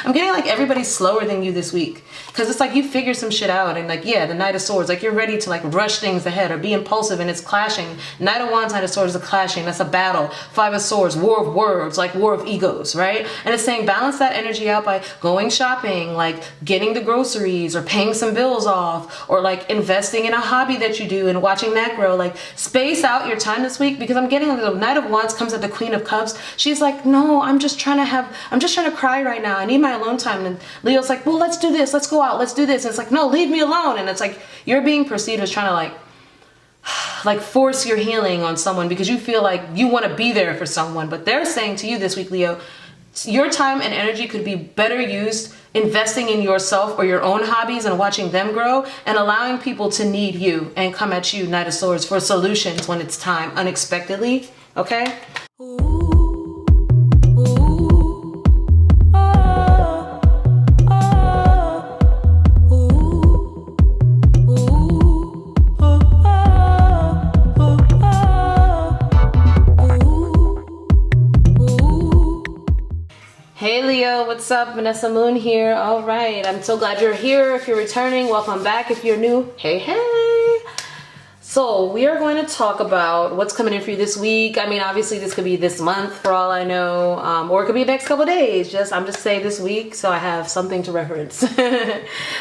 I'm getting like everybody's slower than you this week. Because it's like you figure some shit out, and like, yeah, the Knight of Swords, like you're ready to like rush things ahead or be impulsive, and it's clashing. Knight of Wands, Knight of Swords is a clashing. That's a battle. Five of Swords, war of words, like war of egos, right? And it's saying balance that energy out by going shopping, like getting the groceries or paying some bills off, or like investing in a hobby that you do and watching that grow. Like space out your time this week, because I'm getting the Knight of Wands comes at the Queen of Cups. She's like, no, I'm just trying to cry right now. I need my alone time. And Leo's like, well, let's do this. Let's go out. Let's do this. And it's like, no, leave me alone. And it's like, you're being perceived as trying to like force your healing on someone because you feel like you want to be there for someone. But they're saying to you this week, Leo, your time and energy could be better used investing in yourself or your own hobbies and watching them grow, and allowing people to need you and come at you, Knight of Swords, for solutions when it's time, unexpectedly. Okay? Hey Leo, what's up? Vanessa Moon here. All right, I'm so glad you're here. If you're returning, welcome back. If you're new, hey, hey. So we are going to talk about what's coming in for you this week. I mean, obviously this could be this month for all I know, or it could be the next couple of days. I'm just saying this week so I have something to reference. All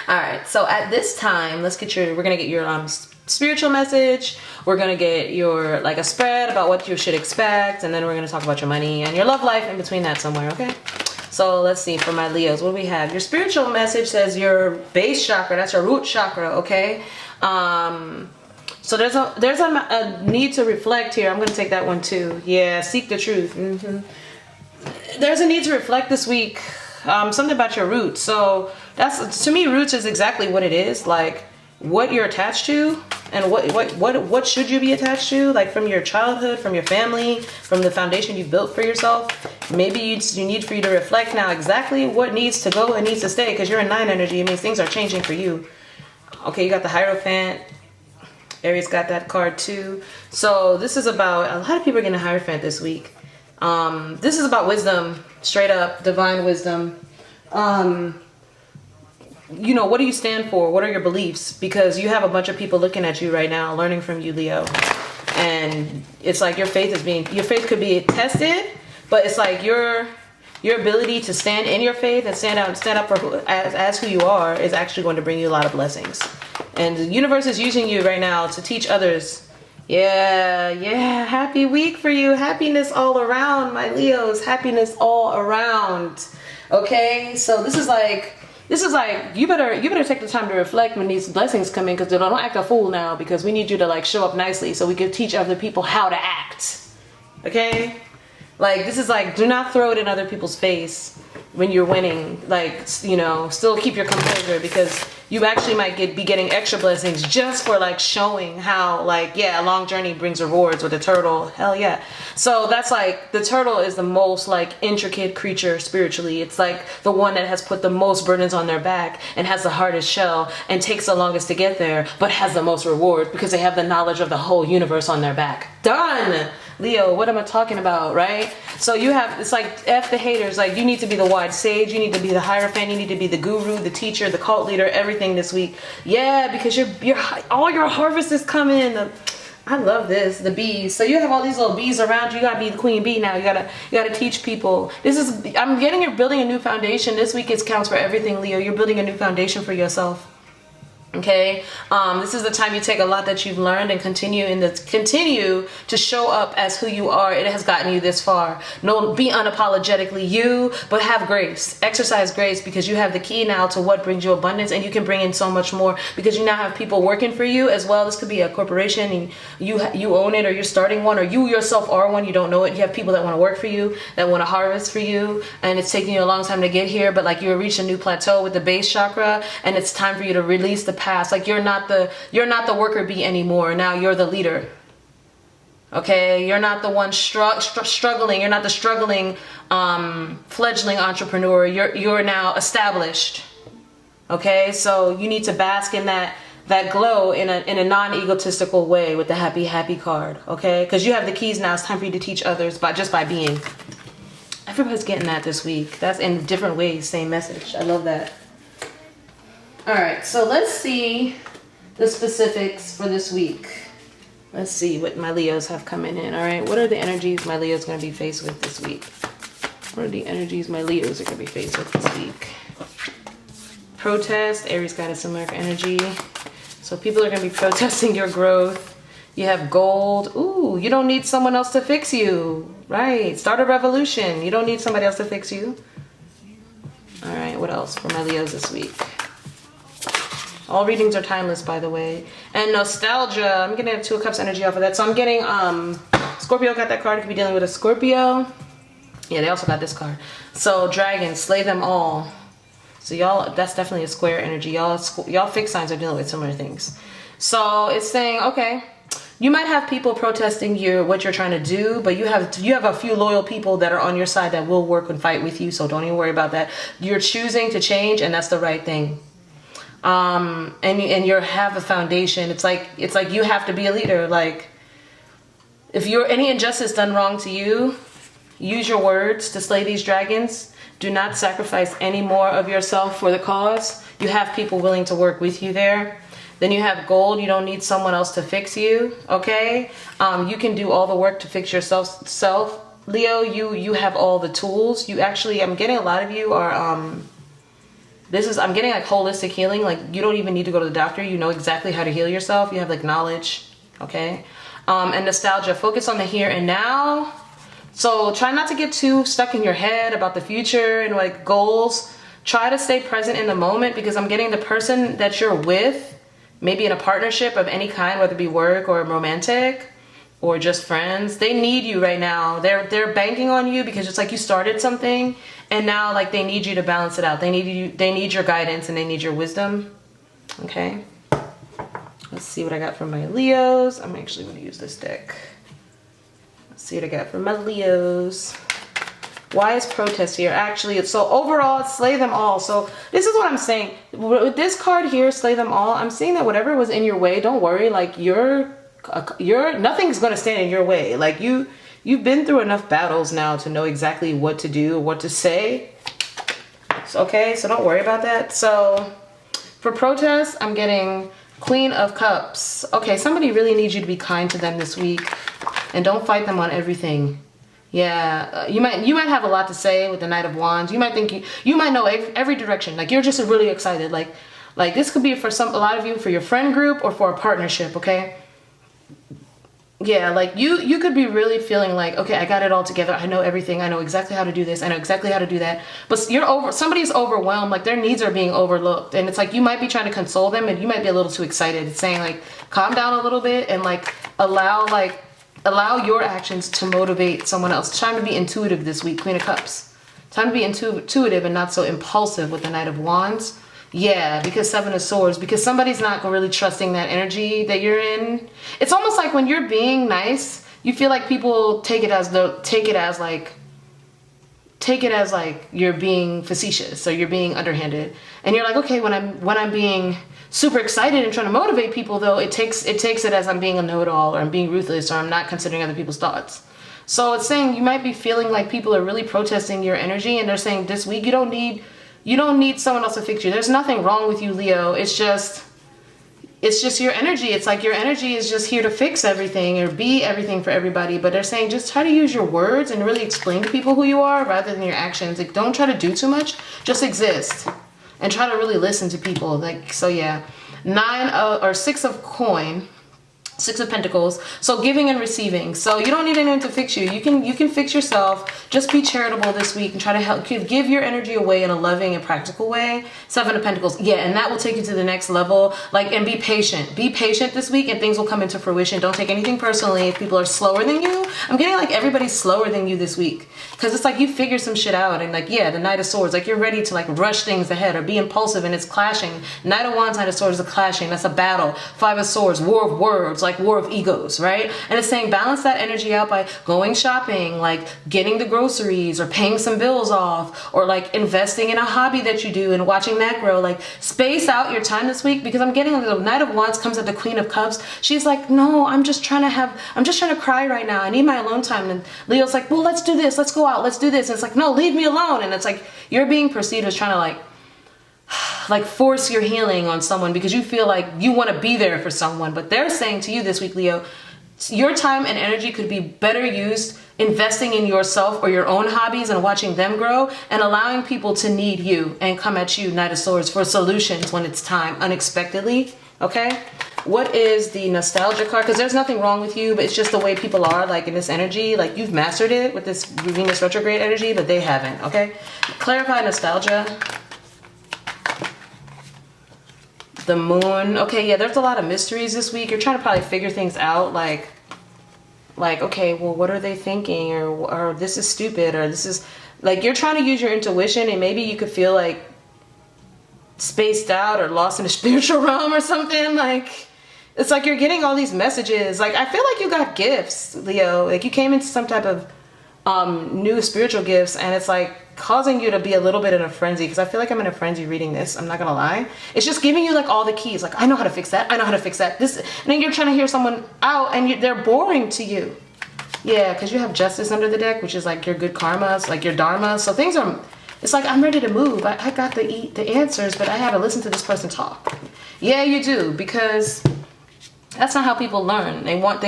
right, so at this time, we're gonna get your spiritual message. We're gonna get your like a spread about what you should expect, and then we're gonna talk about your money and your love life in between that somewhere. Okay. So let's see, for my Leos, what do we have? Your spiritual message says your base chakra, that's your root chakra, okay? So there's a need to reflect here. I'm going to take that one too. Yeah, seek the truth. There's a need to reflect this week, something about your roots. So that's, to me, roots is exactly what it is, like what you're attached to and what should you be attached to, like from your childhood, from your family, from the foundation you've built for yourself. Maybe you need for you to reflect now exactly what needs to go and needs to stay, because you're in 9 energy. It means things are changing for you. Okay, you got the Hierophant. Aries got that card too. So this is about, a lot of people are getting a Hierophant this week. This is about wisdom, straight up divine wisdom. You know, what do you stand for? What are your beliefs? Because you have a bunch of people looking at you right now, learning from you, Leo. And it's like your faith could be tested, but it's like your ability to stand in your faith and stand up for as who you are is actually going to bring you a lot of blessings. And the universe is using you right now to teach others. Yeah, happy week for you. Happiness all around, my Leos. Happiness all around. Okay, so this is like you better take the time to reflect when these blessings come in, because don't act a fool now, because we need you to like show up nicely so we can teach other people how to act. Okay? Like, this is like, do not throw it in other people's face when you're winning. Like, you know, still keep your composure, because you actually might be getting extra blessings just for like showing how, like, yeah, a long journey brings rewards with a turtle. Hell yeah. So that's like, the turtle is the most like intricate creature spiritually. It's like the one that has put the most burdens on their back and has the hardest shell and takes the longest to get there, but has the most reward because they have the knowledge of the whole universe on their back. Done. Leo, what am I talking about, right? So you have, it's like, F the haters. Like, you need to be the wise sage, you need to be the Hierophant, you need to be the guru, the teacher, the cult leader, everything this week. Yeah, because all your harvest is coming. I love this, the bees. So you have all these little bees around you. You gotta be the queen bee now. You gotta teach people. I'm getting you're building a new foundation. This week counts for everything, Leo. You're building a new foundation for yourself. Okay, this is the time you take a lot that you've learned and continue to show up as who you are. It has gotten you this far. No, be unapologetically you, but have grace. Exercise grace, because you have the key now to what brings you abundance, and you can bring in so much more because you now have people working for you as well. This could be a corporation and you own it, or you're starting one, or you yourself are one. You don't know it. You have people that want to work for you, that want to harvest for you, and it's taking you a long time to get here, but like you reached a new plateau with the base chakra, and it's time for you to release the past. Like, you're not the worker bee anymore. Now you're the leader. Okay, you're not the one struggling. You're not the struggling fledgling entrepreneur. You're now established. Okay, so you need to bask in that glow in a non-egotistical way with the happy card. Okay, because you have the keys now. It's time for you to teach others by being. Everybody's getting that this week. That's in different ways, same message. I love that. All right, so let's see the specifics for this week. Let's see what my Leos have coming in. All right, what are the energies my Leo's going to be faced with this week? What are the energies my Leos are going to be faced with this week? Protest. Aries got a similar energy. So people are going to be protesting your growth. You have gold. Ooh, you don't need someone else to fix you. Right. Start a revolution. You don't need somebody else to fix you. All right. What else for my Leos this week? All readings are timeless, by the way. And nostalgia. I'm getting a Two of Cups energy off of that. So I'm getting, Scorpio got that card. You could be dealing with a Scorpio. Yeah, they also got this card. So dragons, slay them all. So y'all, that's definitely a square energy. Y'all fixed signs are dealing with similar things. So it's saying, okay, you might have people protesting what you're trying to do, but you have a few loyal people that are on your side that will work and fight with you. So don't even worry about that. You're choosing to change, and that's the right thing. And you have a foundation. It's like you have to be a leader. Like, if any injustice done wrong to you, use your words to slay these dragons. Do not sacrifice any more of yourself for the cause. You have people willing to work with you there. Then you have gold. You don't need someone else to fix you, okay? You can do all the work to fix yourself. Leo, you have all the tools. You actually, I'm getting a lot of you are, I'm getting like holistic healing. Like, you don't even need to go to the doctor. You know exactly how to heal yourself. You have like knowledge, okay? And nostalgia, focus on the here and now. So try not to get too stuck in your head about the future and like goals. Try to stay present in the moment, because I'm getting the person that you're with, maybe in a partnership of any kind, whether it be work or romantic or just friends, they need you right now. They're banking on you because it's like you started something, and now like they need you to balance it out. They need your guidance, and they need your wisdom. Okay. Let's see what I got from my Leos. I'm actually going to use this deck. Let's see what I got from my Leos. Why is protest here? Actually, so overall, it's slay them all. So this is what I'm saying. With this card here, slay them all, I'm saying that whatever was in your way, don't worry. Like, nothing's going to stand in your way. Like, you've been through enough battles now to know exactly what to do, what to say. So, okay, so don't worry about that. So for protest, I'm getting Queen of Cups. Okay, somebody really needs you to be kind to them this week, and don't fight them on everything. Yeah, you might have a lot to say with the Knight of Wands. You might think you might know every direction. Like, you're just really excited. Like this could be for a lot of you, for your friend group or for a partnership. Okay. Yeah, like you could be really feeling like, okay, I got it all together. I know everything. I know exactly how to do this. I know exactly how to do that. But somebody's overwhelmed. Like, their needs are being overlooked, and it's like you might be trying to console them, and you might be a little too excited. It's saying like, calm down a little bit and like allow your actions to motivate someone else. It's time to be intuitive this week, Queen of Cups. Time to be intuitive and not so impulsive with the Knight of Wands. Yeah, because Seven of Swords, because somebody's not really trusting that energy that you're in. It's almost like when you're being nice, you feel like people take it as like you're being facetious, or you're being underhanded. And you're like, okay, when I'm being super excited and trying to motivate people, though, it takes it as I'm being a know-it-all, or I'm being ruthless, or I'm not considering other people's thoughts. So it's saying you might be feeling like people are really protesting your energy, and they're saying this week you don't need someone else to fix you. There's nothing wrong with you, Leo. It's just your energy. It's like your energy is just here to fix everything or be everything for everybody. But they're saying just try to use your words and really explain to people who you are rather than your actions. Like, don't try to do too much. Just exist. And try to really listen to people. Like, so yeah. 6 of coin. 6 of Pentacles. So giving and receiving. So you don't need anyone to fix you. You can fix yourself. Just be charitable this week and try to help. Give your energy away in a loving and practical way. 7 of Pentacles. Yeah, and that will take you to the next level. Like, and be patient. Be patient this week, and things will come into fruition. Don't take anything personally if people are slower than you. I'm getting like everybody's slower than you this week. Because it's like you figure some shit out, and like, yeah, the Knight of Swords, like you're ready to like rush things ahead or be impulsive, and it's clashing. Knight of Wands, Knight of Swords is a clashing. That's a battle. 5 of Swords, War of Words. like war of egos, right? And it's saying balance that energy out by going shopping, like getting the groceries or paying some bills off, or like investing in a hobby that you do and watching that grow. Like space out your time this week, because I'm getting the Knight of Wands comes at the Queen of Cups. She's like, no, I'm just trying to cry right now. I need my alone time. And Leo's like, well, let's do this. Let's go out. Let's do this. And it's like, no, leave me alone. And it's like, you're being perceived as trying to like force your healing on someone because you feel like you want to be there for someone. But they're saying to you this week, Leo, your time and energy could be better used investing in yourself or your own hobbies and watching them grow, and allowing people to need you and come at you, Knight of Swords, for solutions when it's time, unexpectedly. Okay, what is the nostalgia card? Because there's nothing wrong with you, but it's just the way people are, like in this energy. Like you've mastered it with this Venus retrograde energy, but they haven't. Okay, clarify nostalgia. The Moon. Okay, yeah, there's a lot of mysteries this week. You're trying to probably figure things out, like okay, well, what are they thinking, or this is stupid, or this is like, you're trying to use your intuition, and maybe you could feel like spaced out or lost in a spiritual realm or something. Like it's like you're getting all these messages. Like I feel like you got gifts, Leo. Like you came into some type of new spiritual gifts, and it's like causing you to be a little bit in a frenzy, because I feel like I'm in a frenzy reading this. I'm not gonna lie. It's just giving you like all the keys. Like, I know how to fix that. I know how to fix that. This, and then you're trying to hear someone out, and they're boring to you. Yeah, because you have Justice under the deck, which is like your good karma, like your dharma. So things are, it's like, I'm ready to move. I got the answers, but I had to listen to this person talk. Yeah, you do, because that's not how people learn. They want,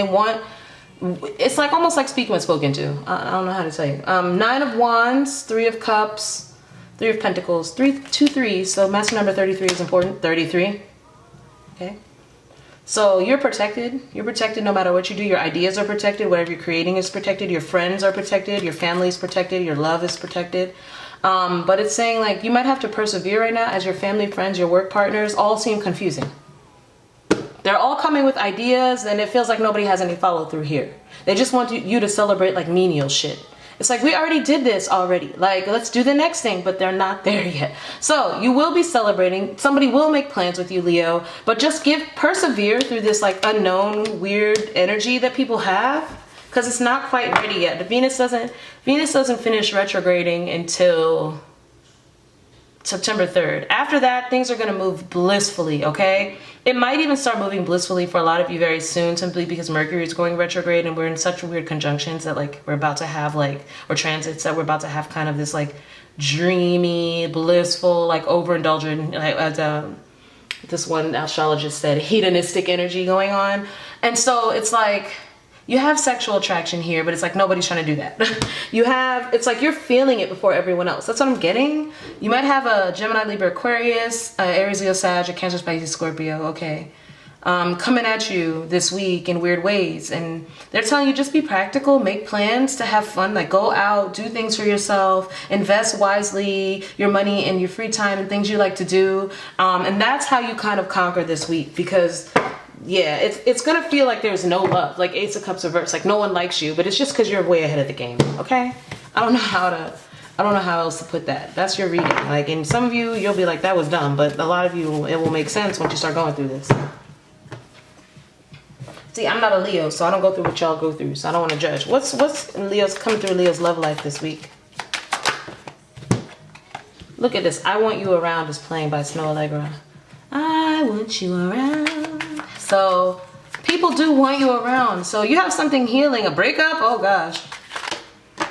it's like almost like speaking when spoken to. I don't know how to tell you. Nine of Wands, Three of Cups, Three of Pentacles, two threes. So master number 33 is important. 33. Okay. So you're protected. You're protected no matter what you do. Your ideas are protected. Whatever you're creating is protected. Your friends are protected. Your family is protected. Your love is protected. But it's saying like you might have to persevere right now, as your family, friends, your work partners all seem confusing. They're all coming with ideas, and it feels like nobody has any follow through here. They just want you to celebrate like menial shit. It's like, we already did this already. Like, let's do the next thing, but they're not there yet. So you will be celebrating. Somebody will make plans with you, Leo, but just persevere through this like unknown, weird energy that people have, because it's not quite ready yet. The Venus doesn't finish retrograding until September 3rd. After that, things are going to move blissfully, okay? It might even start moving blissfully for a lot of you very soon, simply because Mercury is going retrograde, and we're in such weird conjunctions that like we're about to have like, or transits that we're about to have kind of this like dreamy, blissful, like overindulgent, like as this one astrologist said, hedonistic energy going on. And so it's like, you have sexual attraction here, but it's like nobody's trying to do that. It's like you're feeling it before everyone else. That's what I'm getting. You might have a Gemini, Libra, Aquarius, Aries, Leo, Sag, a Cancer, Pisces, Scorpio, okay, coming at you this week in weird ways. And they're telling you just be practical, make plans to have fun, like go out, do things for yourself, invest wisely your money and your free time and things you like to do. And that's how you kind of conquer this week, because yeah, it's gonna feel like there's no love, like Ace of Cups reverse, like no one likes you, but it's just because you're way ahead of the game. Okay, I don't know how else to put that. That's your reading. Like, and some of you, you'll be like, that was dumb, but a lot of you, it will make sense once you start going through this. See, I'm not a Leo, so I don't go through what y'all go through, so I don't want to judge. What's Leo's coming through Leo's love life this week? Look at this. I Want You Around is playing by Snow Allegra. I want you around. So people do want you around. So you have something healing, a breakup. Oh gosh.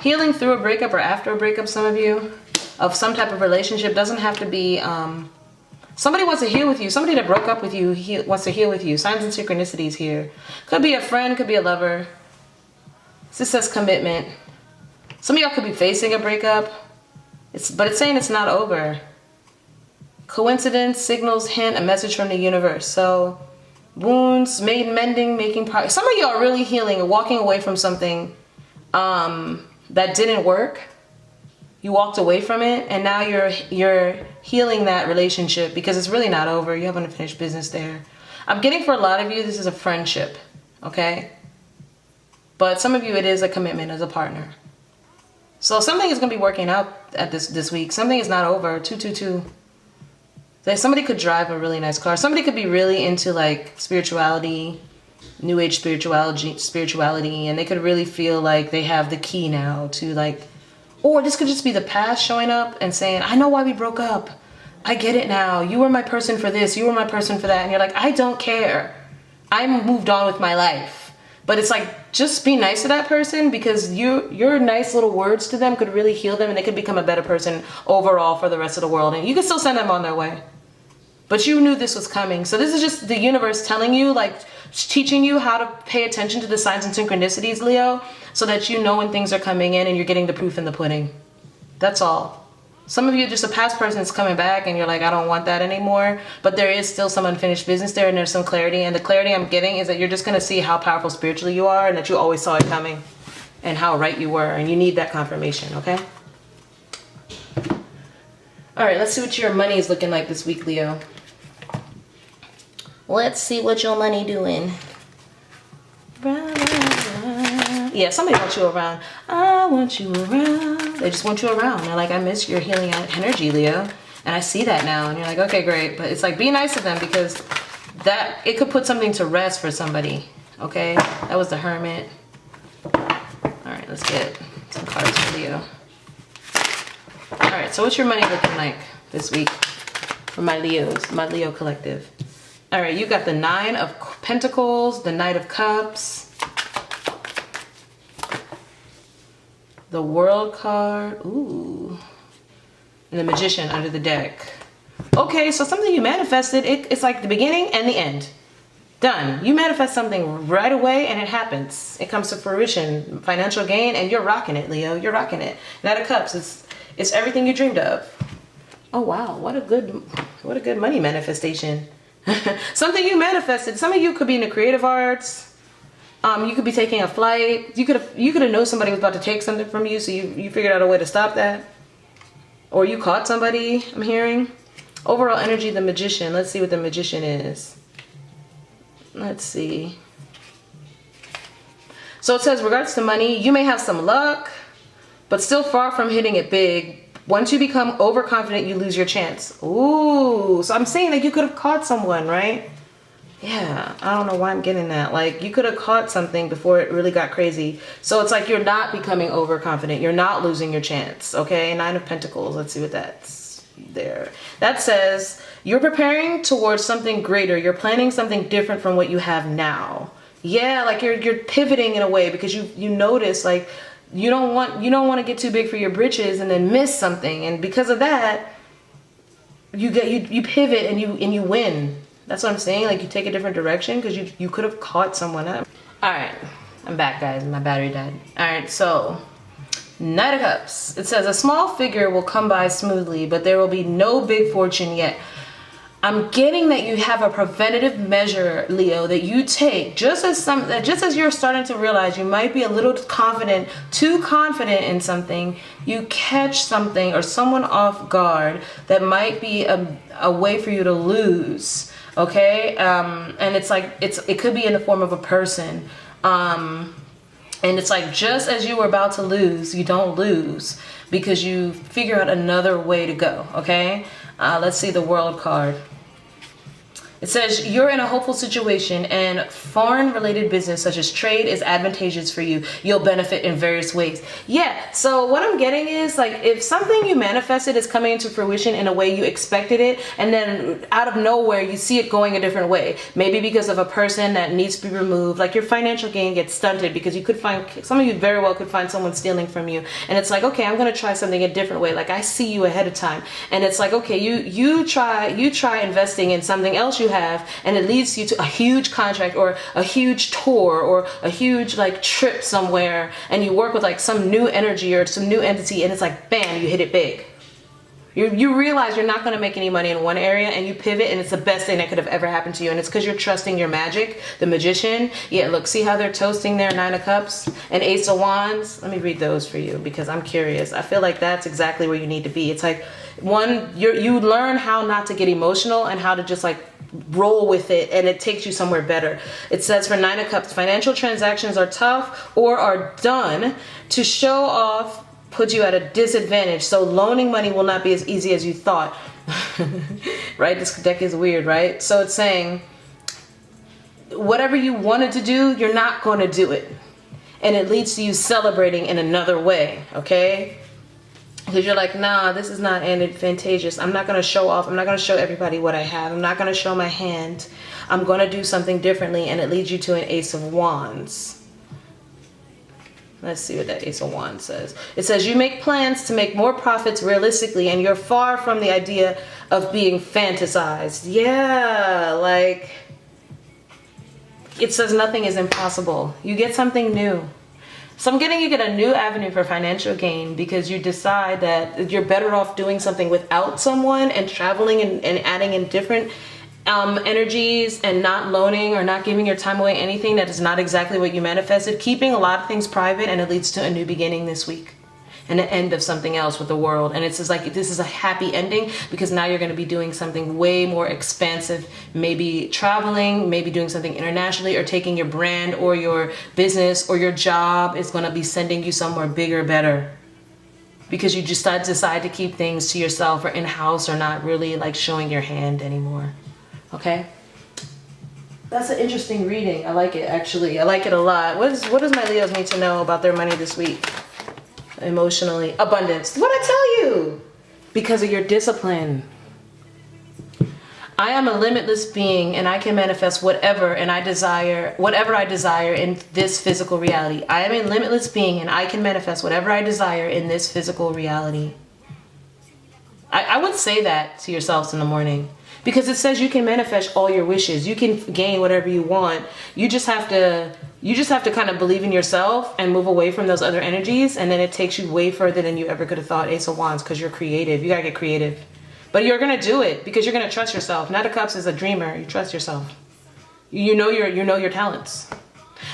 Healing through a breakup or after a breakup, some of you, of some type of relationship. Doesn't have to be, somebody wants to heal with you. Somebody that broke up with you wants to heal with you. Signs and synchronicities here. Could be a friend, could be a lover. This says commitment. Some of y'all could be facing a breakup. But it's saying it's not over. Coincidence, signals, hint, a message from the universe. So wounds, mending, making progress. Some of you are really healing and walking away from something that didn't work. You walked away from it, and now you're healing that relationship because it's really not over. You have unfinished business there. I'm getting, for a lot of you, this is a friendship, okay? But some of you, it is a commitment as a partner. So something is going to be working out at this week. Something is not over. 222. Somebody could drive a really nice car. Somebody could be really into like spirituality. New Age spirituality, and they could really feel like they have the key now to like, or this could just be the past showing up and saying, I know why we broke up. I get it now. You were my person for this. You were my person for that. And you're like, I don't care. I'm moved on with my life. But it's like, just be nice to that person, because your nice little words to them could really heal them, and they could become a better person overall for the rest of the world. And you can still send them on their way. But you knew this was coming. So this is just the universe telling you, like, teaching you how to pay attention to the signs and synchronicities, Leo, so that you know when things are coming in and you're getting the proof in the pudding. That's all. Some of you, just a past person is coming back and you're like, I don't want that anymore. But there is still some unfinished business there, and there's some clarity. And the clarity I'm getting is that you're just going to see how powerful spiritually you are, and that you always saw it coming, and how right you were. And you need that confirmation, okay? All right, let's see what your money is looking like this week, Leo. Let's see what your money doing. Yeah, somebody wants you around. I want you around. They just want you around. They're like, I miss your healing energy, Leo. And I see that now. And you're like, okay, great. But it's like, be nice to them, because that, it could put something to rest for somebody. Okay? That was the Hermit. All right, let's get some cards for Leo. All right, so what's your money looking like this week for my Leos, my Leo collective? All right, you got the 9 of Pentacles, the Knight of Cups, the World card, ooh, and the Magician under the deck. Okay, so something you manifested, it's like the beginning and the end. Done. You manifest something right away and it happens. It comes to fruition, financial gain, and you're rocking it, Leo. You're rocking it. Knight of Cups, it's everything you dreamed of. Oh wow, what a good money manifestation. Something you manifested. Some of you could be in the creative arts. You could be taking a flight. You could have known somebody was about to take something from you, so you figured out a way to stop that. Or you caught somebody, I'm hearing. Overall energy, the Magician. Let's see what the Magician is. Let's see. So it says, regards to money, you may have some luck, but still far from hitting it big. Once you become overconfident, you lose your chance. Ooh, so I'm saying that you could have caught someone, right? Yeah, I don't know why I'm getting that. Like, you could have caught something before it really got crazy. So it's like you're not becoming overconfident. You're not losing your chance, okay? 9 of Pentacles. Let's see what that's there. That says you're preparing towards something greater. You're planning something different from what you have now. Yeah, like you're pivoting in a way, because you notice, like, you don't want to get too big for your britches and then miss something. And because of that, you pivot and you win. That's what I'm saying. Like, you take a different direction, because you could have caught someone up. All right, I'm back, guys. My battery died. All right, so Knight of Cups. It says a small figure will come by smoothly, but there will be no big fortune yet. I'm getting that you have a preventative measure, Leo, that you take just as you're starting to realize you might be a little too confident in something. You catch something or someone off guard that might be a way for you to lose. Okay, and it's like it could be in the form of a person, and it's like, just as you were about to lose, you don't lose, because you figure out another way to go. Okay, let's see the World card. It says you're in a hopeful situation, and foreign related business such as trade is advantageous for you. You'll benefit in various ways. Yeah, so what I'm getting is, like, if something you manifested is coming into fruition in a way you expected it, and then out of nowhere you see it going a different way, maybe because of a person that needs to be removed, like your financial gain gets stunted because you could find, some of you very well could find someone stealing from you, and it's like, okay, I'm going to try something a different way. Like, I see you ahead of time, and it's like, okay, you try investing in something else you have, and it leads you to a huge contract or a huge tour or a huge, like, trip somewhere, and you work with, like, some new energy or some new entity, and it's like, bam, you hit it big. You realize you're not going to make any money in one area, and you pivot, and it's the best thing that could have ever happened to you, and it's because you're trusting your magic. The Magician, yeah, look, see how they're toasting their 9 of Cups and Ace of Wands? Let me read those for you, because I'm curious. I feel like that's exactly where you need to be. It's like, one, you learn how not to get emotional and how to just, like, roll with it, and it takes you somewhere better. It says for 9 of Cups, financial transactions are tough or are done to show off, put you at a disadvantage. So loaning money will not be as easy as you thought. Right? This deck is weird, right? So it's saying whatever you wanted to do, you're not going to do it. And it leads to you celebrating in another way, okay? Because you're like, nah, this is not advantageous. I'm not going to show off. I'm not going to show everybody what I have. I'm not going to show my hand. I'm going to do something differently. And it leads you to an Ace of Wands. Let's see what that Ace of Wands says. It says, you make plans to make more profits realistically, and you're far from the idea of being fantasized. Yeah, like, it says nothing is impossible. You get something new. So I'm getting you get a new avenue for financial gain because you decide that you're better off doing something without someone and traveling and adding in different energies and not loaning or not giving your time away anything that is not exactly what you manifested. Keeping a lot of things private, and it leads to a new beginning this week and the end of something else with the world. And it's just like, this is a happy ending because now you're going to be doing something way more expansive, maybe traveling, maybe doing something internationally, or taking your brand or your business or your job is going to be sending you somewhere bigger, better, because you just decide to keep things to yourself or in-house or not really like showing your hand anymore. Okay, that's an interesting reading. I like it, actually. I like it a lot. What does my Leos need to know about their money this week? Emotionally, abundance. What'd I tell you? Because of your discipline. I am a limitless being, and I can manifest whatever I desire in this physical reality. I am a limitless being, and I can manifest whatever I desire in this physical reality. I would say that to yourselves in the morning, because it says you can manifest all your wishes. You can gain whatever you want. You just have to kind of believe in yourself and move away from those other energies, and then it takes you way further than you ever could have thought. Ace of Wands, because you're creative. You gotta get creative. But you're gonna do it because you're gonna trust yourself. Knight of Cups is a dreamer. You trust yourself. You know your talents.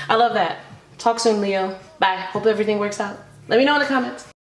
I love that. Talk soon, Leo. Bye. Hope everything works out. Let me know in the comments.